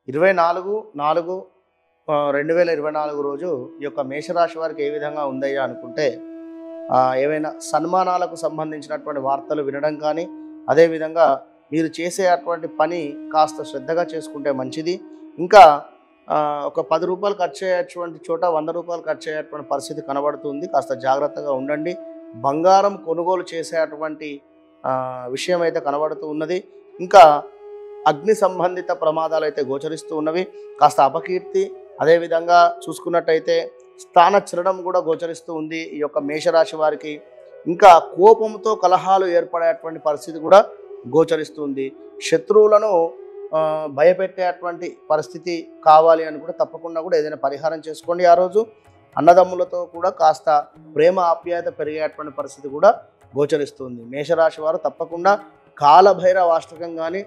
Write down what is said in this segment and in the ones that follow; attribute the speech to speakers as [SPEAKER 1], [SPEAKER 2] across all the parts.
[SPEAKER 1] 24/4/2024 రోజు ఈ యొక్క మేషరాశి వారికి ఏ విధంగా ఉందయ్యా అనుకుంటే ఏవైనా సన్మానాలకు సంబంధించినటువంటి వార్తలు వినడం కానీ, అదేవిధంగా మీరు చేసేటువంటి పని కాస్త శ్రద్ధగా చేసుకుంటే మంచిది. ఇంకా ఒక రూ. 10 ఖర్చు అయ్యేటువంటి చోట రూ. 100 ఖర్చు అయ్యేటువంటి పరిస్థితి కనబడుతుంది. కాస్త జాగ్రత్తగా ఉండండి. బంగారం కొనుగోలు చేసేటువంటి విషయం అయితే కనబడుతూ ఉన్నది. ఇంకా అగ్ని సంబంధిత ప్రమాదాలు అయితే గోచరిస్తూ ఉన్నవి. కాస్త అపకీర్తి, అదేవిధంగా చూసుకున్నట్టయితే స్థానచలనం కూడా గోచరిస్తూ ఉంది ఈ యొక్క మేషరాశి వారికి. ఇంకా కోపంతో కలహాలు ఏర్పడేటువంటి పరిస్థితి కూడా గోచరిస్తుంది. శత్రువులను భయపెట్టేటువంటి పరిస్థితి కావాలి అని కూడా తప్పకుండా కూడా ఏదైనా పరిహారం చేసుకోండి. ఆ రోజు అన్నదమ్ములతో కూడా కాస్త ప్రేమ ఆప్యాయత పెరిగేటువంటి పరిస్థితి కూడా గోచరిస్తుంది. మేషరాశి వారు తప్పకుండా కాలభైరవ అష్టకం కానీ,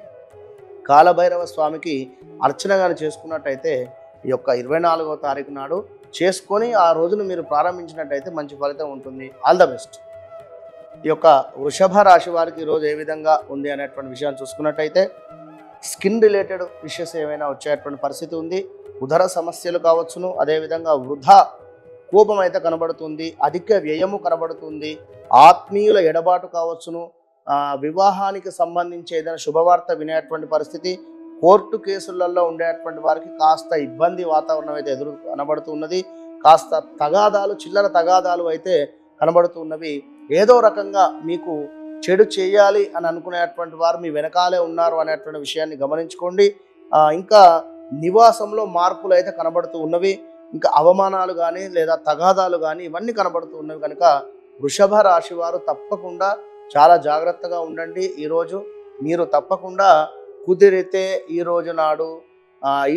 [SPEAKER 1] కాలభైరవ స్వామికి అర్చన కానీ చేసుకున్నట్టయితే ఈ యొక్క 24వ తారీఖు నాడు చేసుకొని ఆ రోజును మీరు ప్రారంభించినట్టయితే మంచి ఫలితం ఉంటుంది. All the best. ఈ యొక్క వృషభ రాశి వారికి ఈరోజు ఏ విధంగా ఉంది అనేటువంటి విషయాన్ని చూసుకున్నట్టయితే స్కిన్ రిలేటెడ్ ఇష్యూస్ ఏమైనా వచ్చేటువంటి పరిస్థితి ఉంది. ఉదర సమస్యలు కావచ్చును, అదేవిధంగా వృధా కోపం అయితే కనబడుతుంది, అధిక వ్యయము కనబడుతుంది, ఆత్మీయుల ఎడబాటు కావచ్చును, వివాహానికి సంబంధించి ఏదైనా శుభవార్త వినేటువంటి పరిస్థితి, కోర్టు కేసులలో ఉండేటువంటి వారికి కాస్త ఇబ్బంది వాతావరణం అయితే కనబడుతున్నది. కాస్త తగాదాలు, చిల్లర తగాదాలు అయితే కనబడుతున్నవి. ఏదో రకంగా మీకు చెడు చేయాలి అని అనుకునేటువంటి వారు మీ వెనకాలే ఉన్నారు అనేటువంటి విషయాన్ని గమనించుకోండి. ఇంకా నివాసంలో మార్పులు అయితే కనబడుతూ ఉన్నవి. ఇంకా అవమానాలు కానీ లేదా తగాదాలు కానీ ఇవన్నీ కనబడుతూ ఉన్నవి. కనుక వృషభ రాశి వారు తప్పకుండా చాలా జాగ్రత్తగా ఉండండి. ఈరోజు మీరు తప్పకుండా కుదిరితే ఈ రోజు నాడు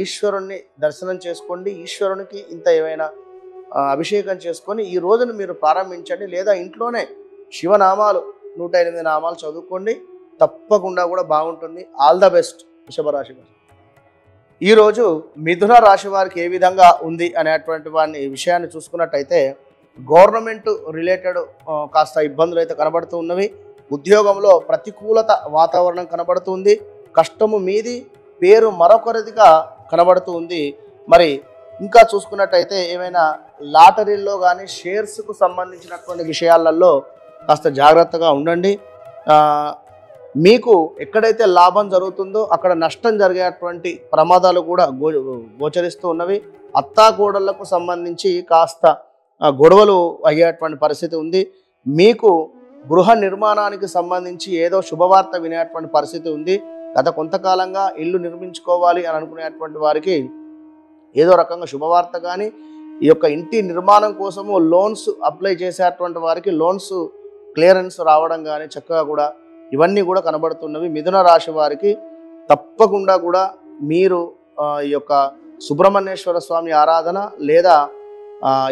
[SPEAKER 1] ఈశ్వరుణ్ణి దర్శనం చేసుకోండి. ఈశ్వరునికి ఇంత ఏమైనా అభిషేకం చేసుకొని ఈ రోజును మీరు ప్రారంభించండి. లేదా ఇంట్లోనే శివనామాలు 108 నామాలు చదువుకోండి. తప్పకుండా కూడా బాగుంటుంది. ఆల్ ద బెస్ట్ వృషభ రాశి వారు. ఈరోజు మిథున రాశి వారికి ఏ విధంగా ఉంది అనేటువంటి విషయాన్ని చూసుకున్నట్టయితే గవర్నమెంట్ రిలేటెడ్ కాస్త ఇబ్బందులు అయితే కనబడుతూ ఉన్నవి. ఉద్యోగంలో ప్రతికూలత వాతావరణం కనబడుతుంది. కష్టము మీది, పేరు మరొకరిదిగా కనబడుతూ ఉంది. మరి ఇంకా చూసుకున్నట్టయితే ఏమైనా లాటరీల్లో కానీ షేర్స్కు సంబంధించినటువంటి విషయాలలో కాస్త జాగ్రత్తగా ఉండండి. మీకు ఎక్కడైతే లాభం జరుగుతుందో అక్కడ నష్టం జరిగేటువంటి ప్రమాదాలు కూడా గోచరిస్తూ ఉన్నవి. అత్తాకోడళ్లకు సంబంధించి కాస్త గొడవలు అయ్యేటువంటి పరిస్థితి ఉంది. మీకు గృహ నిర్మాణానికి సంబంధించి ఏదో శుభవార్త వినేటువంటి పరిస్థితి ఉంది. గత కొంతకాలంగా ఇల్లు నిర్మించుకోవాలి అని అనుకునేటువంటి వారికి ఏదో రకంగా శుభవార్త కానీ, ఈ యొక్క ఇంటి నిర్మాణం కోసము లోన్స్ అప్లై చేసేటువంటి వారికి లోన్స్ క్లియరెన్స్ రావడం కానీ చక్కగా కూడా ఇవన్నీ కూడా కనబడుతున్నవి. మిథున రాశి వారికి తప్పకుండా కూడా మీరు ఈ యొక్క సుబ్రహ్మణ్యేశ్వర స్వామి ఆరాధన లేదా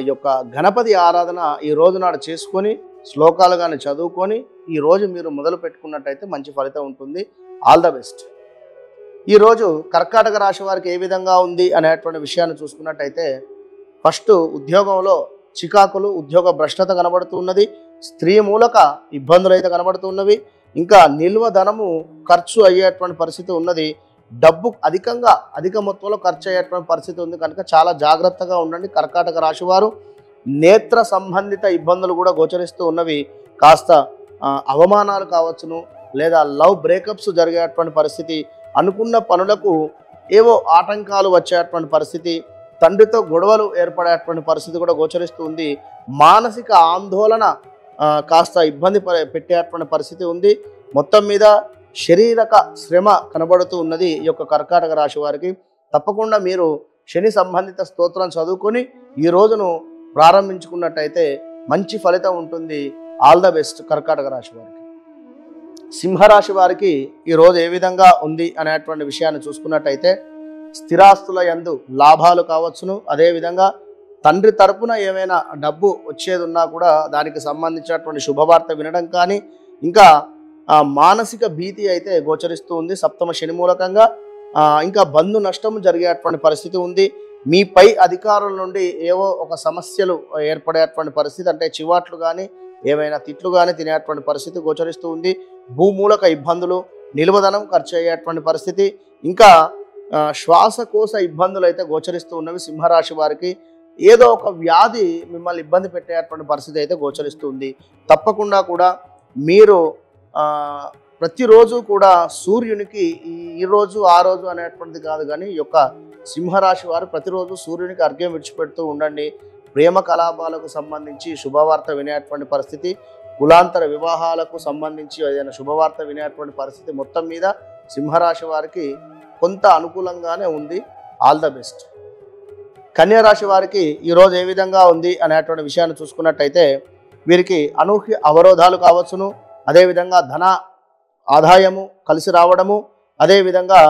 [SPEAKER 1] ఈ యొక్క గణపతి ఆరాధన ఈ రోజు నాడు చేసుకొని శ్లోకాలు కానీ చదువుకొని ఈ రోజు మీరు మొదలు పెట్టుకున్నట్టయితే మంచి ఫలితం ఉంటుంది. All the best. ఈరోజు కర్కాటక రాశి వారికి ఏ విధంగా ఉంది అనేటువంటి విషయాన్ని చూసుకున్నట్టయితే ఫస్ట్ ఉద్యోగంలో చికాకులు, ఉద్యోగ భ్రష్టత కనబడుతున్నది. స్త్రీ మూలక ఇబ్బందులు అయితే కనబడుతున్నవి. ఇంకా నిల్వ ధనము ఖర్చు అయ్యేటువంటి పరిస్థితి ఉన్నది. డబ్బు అధిక మొత్తంలో ఖర్చు అయ్యేటువంటి పరిస్థితి ఉంది. కనుక చాలా జాగ్రత్తగా ఉండండి కర్కాటక రాశి వారు. నేత్ర సంబంధిత ఇబ్బందులు కూడా గోచరిస్తూ ఉన్నవి. కాస్త అవమానాలు కావచ్చును, లేదా లవ్ బ్రేకప్స్ జరిగేటువంటి పరిస్థితి, అనుకున్న పనులకు ఏవో ఆటంకాలు వచ్చేటువంటి పరిస్థితి, తండ్రితో గొడవలు ఏర్పడేటువంటి పరిస్థితి కూడా గోచరిస్తుంది. మానసిక ఆందోళన కాస్త ఇబ్బంది పెట్టేటువంటి పరిస్థితి ఉంది. మొత్తం మీద శారీరక శ్రమ కనబడుతూ ఉన్నది ఈ యొక్క కర్కాటక రాశి వారికి. తప్పకుండా మీరు శని సంబంధిత స్తోత్రం చదువుకొని ఈ రోజును ప్రారంభించుకున్నట్టయితే మంచి ఫలితం ఉంటుంది. ఆల్ ద బెస్ట్ కర్కాటక రాశి వారికి. సింహరాశి వారికి ఈరోజు ఏ విధంగా ఉంది అనేటువంటి విషయాన్ని చూసుకున్నట్టయితే స్థిరాస్తుల యందు లాభాలు కావచ్చును, అదేవిధంగా తండ్రి తరపున ఏమైనా డబ్బు వచ్చేది ఉన్నా కూడా దానికి సంబంధించినటువంటి శుభవార్త వినడం కానీ, ఇంకా మానసిక భీతి అయితే గోచరిస్తూ ఉంది సప్తమ శని మూలకంగా. ఇంకా బంధు నష్టము జరిగేటువంటి పరిస్థితి ఉంది. మీ పై అధికారుల నుండి ఏవో ఒక సమస్యలు ఏర్పడేటువంటి పరిస్థితి, అంటే చివాట్లు కానీ ఏమైనా తిట్లు కానీ తినేటువంటి పరిస్థితి గోచరిస్తూ ఉంది. భూమూలక ఇబ్బందులు, నిల్వధనం ఖర్చు అయ్యేటువంటి పరిస్థితి, ఇంకా శ్వాసకోశ ఇబ్బందులు అయితే గోచరిస్తూ ఉన్నవి. సింహరాశి వారికి ఏదో ఒక వ్యాధి మిమ్మల్ని ఇబ్బంది పెట్టేటువంటి పరిస్థితి అయితే గోచరిస్తుంది. తప్పకుండా కూడా మీరు ప్రతిరోజు కూడా సూర్యునికి ఈ రోజు ఆ రోజు అనేటువంటిది కాదు, కానీ ఈ యొక్క సింహరాశి వారు ప్రతిరోజు సూర్యునికి అర్ఘ్యం విడిచిపెడుతూ ఉండండి. ప్రేమ కలాపాలకు సంబంధించి శుభవార్త వినేటువంటి పరిస్థితి, కులాంతర వివాహాలకు సంబంధించి ఏదైనా శుభవార్త వినేటువంటి పరిస్థితి మొత్తం మీద సింహరాశి వారికి కొంత అనుకూలంగానే ఉంది. All the best. కన్యా రాశి వారికి ఈరోజు ఏ విధంగా ఉంది అనేటువంటి విషయాన్ని చూసుకున్నట్టయితే వీరికి అనూహ్య అవరోధాలు కావచ్చును, అదేవిధంగా ధన ఆదాయము కలిసి రావడము, అదేవిధంగా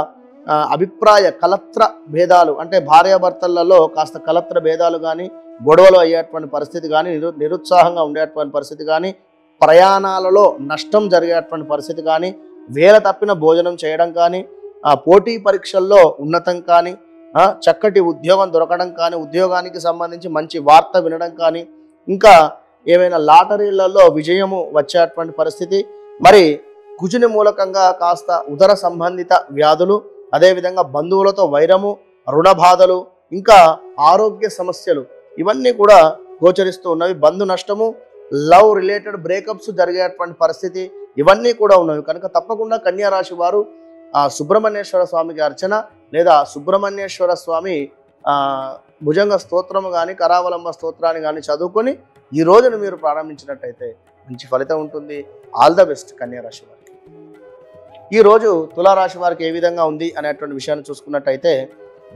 [SPEAKER 1] అభిప్రాయ కలత్ర భేదాలు అంటే భార్యాభర్తలలో కాస్త కలత్ర భేదాలు కానీ, గొడవలు అయ్యేటువంటి పరిస్థితి కానీ, నిరుత్సాహంగా ఉండేటువంటి పరిస్థితి కానీ, ప్రయాణాలలో నష్టం జరిగేటువంటి పరిస్థితి కానీ, వేల తప్పిన భోజనం చేయడం కానీ, పోటీ పరీక్షల్లో ఉన్నతం కానీ, చక్కటి ఉద్యోగం దొరకడం కానీ, ఉద్యోగానికి సంబంధించి మంచి వార్త వినడం కానీ, ఇంకా ఏమైనా లాటరీలలో విజయము వచ్చేటువంటి పరిస్థితి, మరి కుజుని మూలకంగా కాస్త ఉదర సంబంధిత వ్యాధులు, అదేవిధంగా బంధువులతో వైరము, రుణ బాధలు, ఇంకా ఆరోగ్య సమస్యలు ఇవన్నీ కూడా గోచరిస్తూ ఉన్నవి. బంధు నష్టము, లవ్ రిలేటెడ్ బ్రేకప్స్ జరిగేటువంటి పరిస్థితి ఇవన్నీ కూడా ఉన్నవి. కనుక తప్పకుండా కన్యా రాశి వారు సుబ్రహ్మణ్యేశ్వర స్వామికి అర్చన లేదా సుబ్రహ్మణ్యేశ్వర స్వామి భుజంగ స్తోత్రము కానీ, కరావలంబ స్తోత్రాన్ని కానీ చదువుకొని ఈ రోజును మీరు ప్రారంభించినట్టయితే మంచి ఫలితం ఉంటుంది. ఆల్ ద బెస్ట్ కన్యా రాశి వారికి. ఈరోజు తులారాశి వారికి ఏ విధంగా ఉంది అనేటువంటి విషయాన్ని చూసుకున్నట్టయితే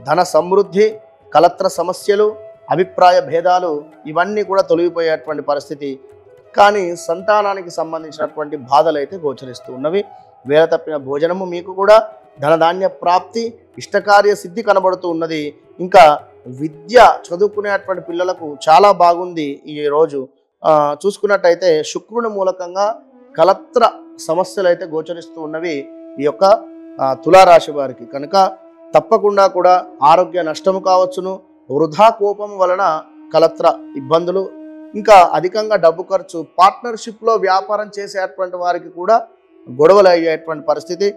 [SPEAKER 1] ధన సమృద్ధి, కలత్ర సమస్యలు, అభిప్రాయ భేదాలు ఇవన్నీ కూడా తొలగిపోయేటువంటి పరిస్థితి, కానీ సంతానానికి సంబంధించినటువంటి బాధలు అయితే గోచరిస్తూ ఉన్నవి. వేల తప్పిన భోజనము మీకు కూడా, ధనధాన్య ప్రాప్తి, ఇష్టకార్య సిద్ధి కనబడుతూ ఉన్నది. ఇంకా విద్య చదువుకునేటువంటి పిల్లలకు చాలా బాగుంది. ఈ రోజు చూసుకున్నట్టయితే శుక్రుని మూలకంగా కలత్ర సమస్యలు అయితే గోచరిస్తూ ఉన్నవి ఈ యొక్క తులారాశి వారికి. కనుక తప్పకుండా కూడా ఆరోగ్య నష్టము కావచ్చును, వృధా కోపం వలన కలత్ర ఇబ్బందులు, ఇంకా అధికంగా డబ్బు ఖర్చు, పార్ట్నర్షిప్లో వ్యాపారం చేసేటువంటి వారికి కూడా గొడవలు అయ్యేటువంటి పరిస్థితి,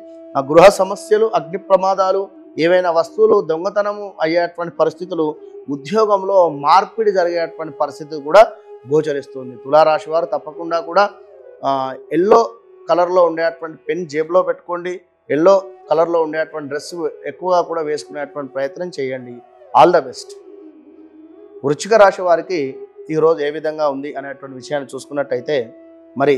[SPEAKER 1] గృహ సమస్యలు, అగ్ని ప్రమాదాలు, ఏవైనా వస్తువులు దొంగతనము అయ్యేటువంటి పరిస్థితులు, ఉద్యోగంలో మార్పిడి జరిగేటువంటి పరిస్థితి కూడా గోచరిస్తుంది. తులారాశి వారు తప్పకుండా కూడా ఎల్లో కలర్లో ఉండేటువంటి పెన్ జేబులో పెట్టుకోండి, ఎల్లో కలర్లో ఉండేటువంటి డ్రెస్ ఎక్కువగా కూడా వేసుకునేటువంటి ప్రయత్నం చేయండి. All the best. వృశ్చిక రాశి వారికి ఈరోజు ఏ విధంగా ఉంది అనేటువంటి విషయాన్ని చూసుకున్నట్టయితే మరి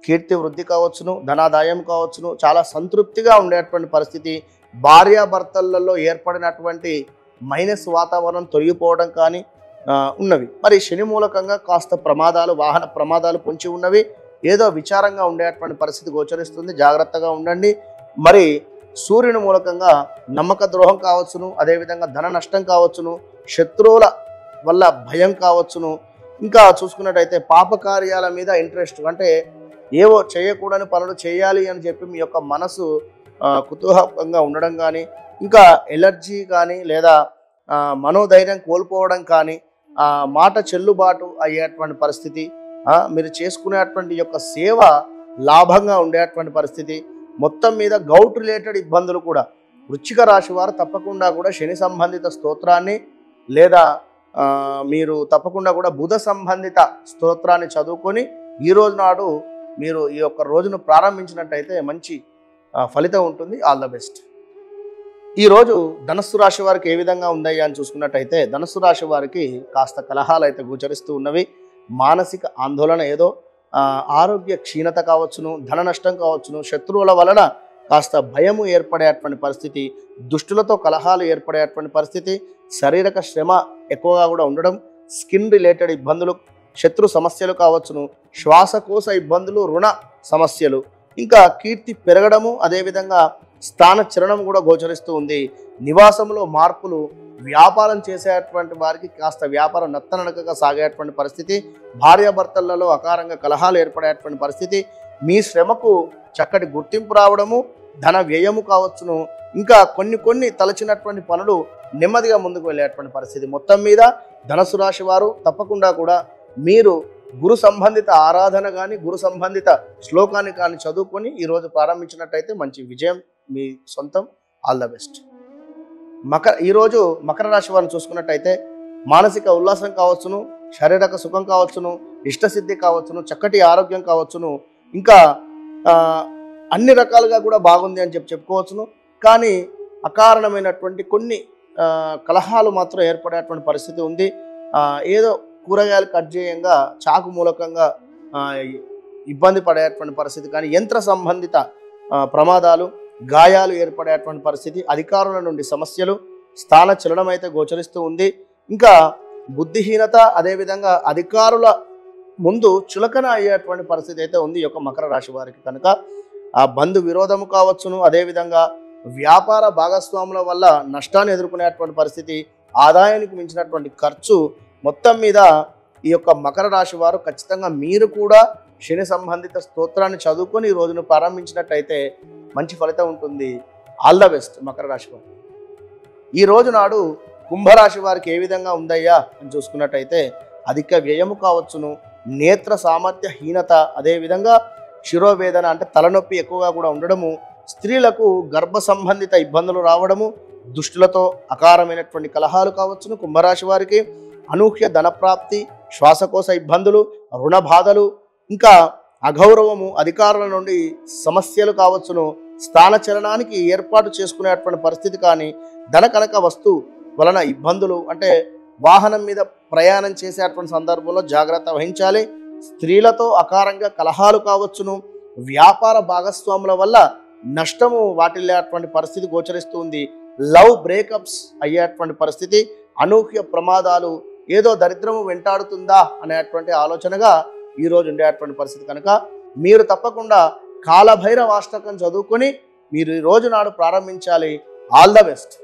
[SPEAKER 1] కీర్తి వృద్ధి కావచ్చును, ధనాదాయం కావచ్చును, చాలా సంతృప్తిగా ఉండేటువంటి పరిస్థితి, భార్యాభర్తలలో ఏర్పడినటువంటి మైనస్ వాతావరణం తొలగిపోవడం కానీ ఉన్నవి. మరి శని మూలకంగా కాస్త ప్రమాదాలు, వాహన ప్రమాదాలు పొంచి ఉన్నవి. ఏదో విచారంగా ఉండేటువంటి పరిస్థితి గోచరిస్తుంది, జాగ్రత్తగా ఉండండి. మరి సూర్యుని మూలకంగా నమ్మక ద్రోహం కావచ్చును, అదేవిధంగా ధన నష్టం కావచ్చును, శత్రువుల వల్ల భయం కావచ్చును. ఇంకా చూసుకున్నట్టయితే పాపకార్యాల మీద ఇంట్రెస్ట్, అంటే ఏవో చేయకూడని పనులు చేయాలి అని చెప్పి మీ యొక్క మనసు కుతూహలంగా ఉండడం కానీ, ఇంకా ఎలర్జీ కానీ లేదా మనోధైర్యం కోల్పోవడం కానీ, మాట చెల్లుబాటు అయ్యేటువంటి పరిస్థితి, మీరు చేసుకునేటువంటి యొక్క సేవ లాభంగా ఉండేటువంటి పరిస్థితి, మొత్తం మీద గౌట్ రిలేటెడ్ ఇబ్బందులు కూడా. వృశ్చిక రాశి వారు తప్పకుండా కూడా శని సంబంధిత స్తోత్రాన్ని లేదా మీరు తప్పకుండా కూడా బుధ సంబంధిత స్తోత్రాన్ని చదువుకొని ఈ రోజు నాడు మీరు ఈ యొక్క రోజును ప్రారంభించినట్టయితే మంచి ఫలితం ఉంటుంది. All the best. ఈరోజు ధనస్సు రాశి వారికి ఏ విధంగా ఉందయ్యా అని చూసుకున్నట్టయితే ధనస్సు రాశి వారికి కాస్త కలహాలు అయితే గోచరిస్తూ ఉన్నవి. మానసిక ఆందోళన, ఏదో ఆరోగ్య క్షీణత కావచ్చును, ధన నష్టం కావచ్చును, శత్రువుల వలన కాస్త భయము ఏర్పడేటువంటి పరిస్థితి, దుష్టులతో కలహాలు ఏర్పడేటువంటి పరిస్థితి, శారీరక శ్రమ ఎక్కువగా కూడా ఉండడం, స్కిన్ రిలేటెడ్ ఇబ్బందులు, శత్రు సమస్యలు కావచ్చును, శ్వాసకోశ ఇబ్బందులు, రుణ సమస్యలు, ఇంకా కీర్తి పెరగడము, అదేవిధంగా స్థాన చలనం కూడా గోచరిస్తూ ఉంది. నివాసంలో మార్పులు, వ్యాపారం చేసేటువంటి వారికి కాస్త వ్యాపారం నత్తనడకగా సాగేటువంటి పరిస్థితి, భార్యాభర్తలలో అకారంగా కలహాలు ఏర్పడేటువంటి పరిస్థితి, మీ శ్రమకు చక్కటి గుర్తింపు రావడము, ధన వ్యయము కావచ్చును, ఇంకా కొన్ని తలచినటువంటి పనులు నెమ్మదిగా ముందుకు వెళ్ళేటువంటి పరిస్థితి. మొత్తం మీద ధనస్సు రాశి వారు తప్పకుండా కూడా మీరు గురు సంబంధిత ఆరాధన కానీ, గురు సంబంధిత శ్లోకాన్ని కానీ చదువుకొని ఈరోజు ప్రారంభించినట్టయితే మంచి విజయం మీ సొంతం. All the best. ఈరోజు మకర రాశి వారిని చూసుకున్నట్టయితే మానసిక ఉల్లాసం కావచ్చును, శారీరక సుఖం కావచ్చును, ఇష్టసిద్ధి కావచ్చును, చక్కటి ఆరోగ్యం కావచ్చును, ఇంకా అన్ని రకాలుగా కూడా బాగుంది అని చెప్పుకోవచ్చును. కానీ అకారణమైనటువంటి కొన్ని కలహాలు మాత్రం ఏర్పడేటువంటి పరిస్థితి ఉంది. ఏదో కూరగాయలు కట్ చేయంగా చాకు మూలకంగా ఇబ్బంది పడేటువంటి పరిస్థితి, కానీ యంత్ర సంబంధిత ప్రమాదాలు, గాయాలు ఏర్పడేటువంటి పరిస్థితి, అధికారుల నుండి సమస్యలు, స్థాన చలనం అయితే గోచరిస్తూ ఉంది. ఇంకా బుద్ధిహీనత, అదేవిధంగా అధికారుల ముందు చులకన అయ్యేటువంటి పరిస్థితి అయితే ఉంది ఈ యొక్క మకర రాశి వారికి. కనుక ఆ బంధు విరోధము కావచ్చును, అదేవిధంగా వ్యాపార భాగస్వాముల వల్ల నష్టాన్ని ఎదుర్కొనేటువంటి పరిస్థితి, ఆదాయానికి మించినటువంటి ఖర్చు, మొత్తం మీద ఈ యొక్క మకర రాశి వారు ఖచ్చితంగా మీరు కూడా శని సంబంధిత స్తోత్రాన్ని చదువుకొని ఈ రోజును ప్రారంభించినట్టయితే మంచి ఫలితం ఉంటుంది. ఆల్ ద బెస్ట్ మకర రాశి వారు. ఈ రోజు నాడు కుంభరాశి వారికి ఏ విధంగా ఉందయ్యా అని చూసుకున్నట్టయితే అధిక వ్యయము కావచ్చును, నేత్ర సామర్థ్య హీనత, అదేవిధంగా శిరోవేదన అంటే తలనొప్పి ఎక్కువగా కూడా ఉండడము, స్త్రీలకు గర్భ సంబంధిత ఇబ్బందులు రావడము, దుష్టులతో అకారమైనటువంటి కలహాలు కావచ్చును. కుంభరాశి వారికి అనూహ్య ధనప్రాప్తి, శ్వాసకోశ ఇబ్బందులు, రుణ బాధలు, ఇంకా అగౌరవము, అధికారుల నుండి సమస్యలు కావచ్చును, స్థాన చలనానికి ఏర్పాటు చేసుకునేటువంటి పరిస్థితి, కానీ ధన కనక వస్తు వలన ఇబ్బందులు, అంటే వాహనం మీద ప్రయాణం చేసేటువంటి సందర్భంలో జాగ్రత్త వహించాలి. స్త్రీలతో అకారంగా కలహాలు కావచ్చును, వ్యాపార భాగస్వాముల వల్ల నష్టము వాటిల్లేటువంటి పరిస్థితి గోచరిస్తుంది. లవ్ బ్రేకప్స్ అయ్యేటువంటి పరిస్థితి, అనూహ్య ప్రమాదాలు, ఏదో దరిద్రము వెంటాడుతుందా అనేటువంటి ఆలోచనగా ఈరోజు ఉండేటువంటి పరిస్థితి. కనుక మీరు తప్పకుండా కాలభైరవ అష్టకం చదువుకొని మీరు ఈ రోజు నాడు ప్రారంభించాలి. All the best.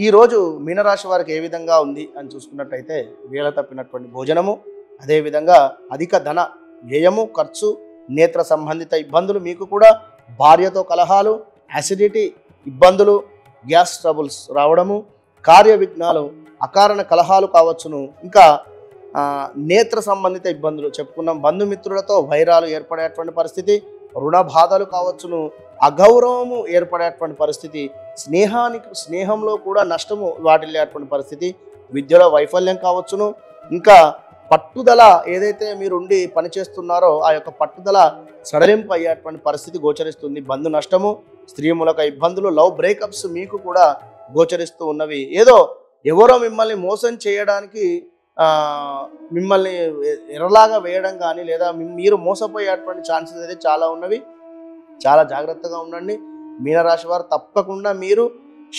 [SPEAKER 1] ఈరోజు మీనరాశి వారికి ఏ విధంగా ఉంది అని చూసుకున్నట్టయితే వేళ తప్పినటువంటి భోజనము, అదేవిధంగా అధిక ధన వ్యయము, ఖర్చు, నేత్ర సంబంధిత ఇబ్బందులు, మీకు కూడా భార్యతో కలహాలు, యాసిడిటీ ఇబ్బందులు, గ్యాస్ ట్రబుల్స్ రావడము, కార్య విఘ్నాలు, అకారణ కలహాలు కావచ్చును, ఇంకా నేత్ర సంబంధిత ఇబ్బందులు చెప్పుకున్నాం, బంధుమిత్రులతో వైరాలు ఏర్పడేటువంటి పరిస్థితి, రుణ బాధలు కావచ్చును, అగౌరవము ఏర్పడేటువంటి పరిస్థితి, స్నేహంలో కూడా నష్టము వాటిల్లేటువంటి పరిస్థితి, విద్యలో వైఫల్యం కావచ్చును, ఇంకా పట్టుదల ఏదైతే మీరు ఉండి పనిచేస్తున్నారో ఆ యొక్క పట్టుదల సడలింపు అయ్యేటువంటి పరిస్థితి గోచరిస్తుంది. బంధు నష్టము, స్త్రీ మూలక ఇబ్బందులు, లవ్ బ్రేకప్స్ మీకు కూడా గోచరిస్తూ ఉన్నవి. ఏదో ఎవరో మిమ్మల్ని మోసం చేయడానికి మిమ్మల్ని ఎరలాగా వేయడం కానీ, లేదా మీరు మోసపోయేటువంటి ఛాన్సెస్ అయితే చాలా ఉన్నవి. చాలా జాగ్రత్తగా ఉండండి మీనరాశి వారు. తప్పకుండా మీరు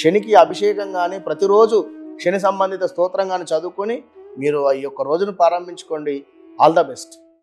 [SPEAKER 1] శనికి అభిషేకం కానీ, ప్రతిరోజు శని సంబంధిత స్తోత్రం కానీ చదువుకొని మీరు ఈ యొక్క రోజును ప్రారంభించుకోండి. All the best.